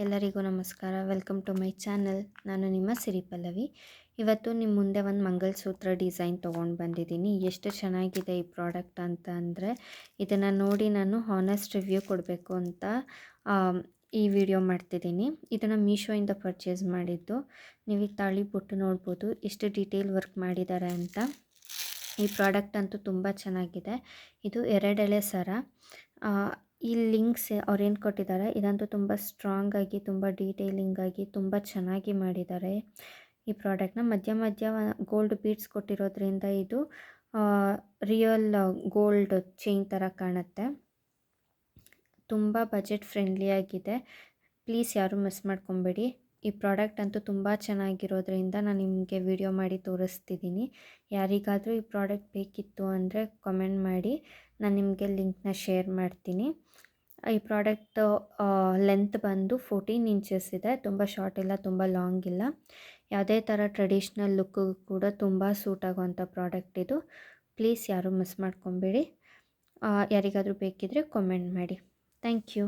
ಎಲ್ಲರಿಗೂ ನಮಸ್ಕಾರ. Welcome to my channel. ನಾನು ನಿಮ್ಮ ಸಿರಿ ಪಲ್ಲವಿ. ಇವತ್ತು ನಿಮ್ಮ ಮುಂದೆ ಒಂದು ಮಂಗಲಸೂತ್ರ ಡಿಸೈನ್ ತೊಗೊಂಡು ಬಂದಿದ್ದೀನಿ. ಎಷ್ಟು ಚೆನ್ನಾಗಿದೆ ಈ ಪ್ರಾಡಕ್ಟ್ ಅಂತ ಅಂದರೆ ಇದನ್ನು ನೋಡಿ ನಾನು ಹಾನೆಸ್ಟ್ ರಿವ್ಯೂ ಕೊಡಬೇಕು ಅಂತ ಈ ವಿಡಿಯೋ ಮಾಡ್ತಿದ್ದೀನಿ. ಇದನ್ನು ಮೀಶೋಯಿಂದ ಪರ್ಚೇಸ್ ಮಾಡಿದ್ದು. ನೀವು ಈ ತಾಳಿ ಬಿಟ್ಟು ನೋಡ್ಬೋದು ಎಷ್ಟು ಡೀಟೇಲ್ ವರ್ಕ್ ಮಾಡಿದ್ದಾರೆ ಅಂತ. ಈ ಪ್ರಾಡಕ್ಟ್ ಅಂತೂ ತುಂಬ ಚೆನ್ನಾಗಿದೆ. ಇದು 2 ಎಳೆ ಸರ. ಈ ಲಿಂಕ್ಸ್ ಅವ್ರೇನು ಕೊಟ್ಟಿದ್ದಾರೆ ಇದಂತೂ ತುಂಬ ಸ್ಟ್ರಾಂಗಾಗಿ, ತುಂಬ ಡೀಟೇಲಿಂಗಾಗಿ, ತುಂಬ ಚೆನ್ನಾಗಿ ಮಾಡಿದ್ದಾರೆ. ಈ ಪ್ರಾಡಕ್ಟ್ನ ಮಧ್ಯ ಗೋಲ್ಡ್ ಬೀಡ್ಸ್ ಕೊಟ್ಟಿರೋದ್ರಿಂದ ಇದು ರಿಯಲ್ ಗೋಲ್ಡ್ ಚೈನ್ ಥರ ಕಾಣುತ್ತೆ. ತುಂಬ ಬಜೆಟ್ ಫ್ರೆಂಡ್ಲಿಯಾಗಿದೆ. ಪ್ಲೀಸ್ ಯಾರೂ ಮಿಸ್ ಮಾಡ್ಕೊಬೇಡಿ. ಈ ಪ್ರಾಡಕ್ಟ್ ಅಂತೂ ತುಂಬ ಚೆನ್ನಾಗಿರೋದ್ರಿಂದ ನಾನು ನಿಮಗೆ ವಿಡಿಯೋ ಮಾಡಿ ತೋರಿಸ್ತಿದ್ದೀನಿ. ಯಾರಿಗಾದರೂ ಈ ಪ್ರಾಡಕ್ಟ್ ಬೇಕಿತ್ತು ಅಂದರೆ ಕಮೆಂಟ್ ಮಾಡಿ, ನಾನು ನಿಮಗೆ ಲಿಂಕ್ನ ಶೇರ್ ಮಾಡ್ತೀನಿ. ಈ ಪ್ರಾಡಕ್ಟ್ ಲೆಂತ್ ಬಂದು 14 ಇಂಚಸ್ ಇದೆ. ತುಂಬ ಶಾರ್ಟ್ ಇಲ್ಲ, ತುಂಬ ಲಾಂಗ್ ಇಲ್ಲ. ಯಾವುದೇ ಥರ ಟ್ರೆಡಿಷ್ನಲ್ ಲುಕ್ಕು ಕೂಡ ತುಂಬ ಸೂಟ್ ಆಗೋವಂಥ ಪ್ರಾಡಕ್ಟ್ ಇದು. ಪ್ಲೀಸ್ ಯಾರೂ ಮಿಸ್ ಮಾಡ್ಕೊಬೇಡಿ. ಯಾರಿಗಾದರೂ ಬೇಕಿದ್ದರೆ ಕಮೆಂಟ್ ಮಾಡಿ. Thank you.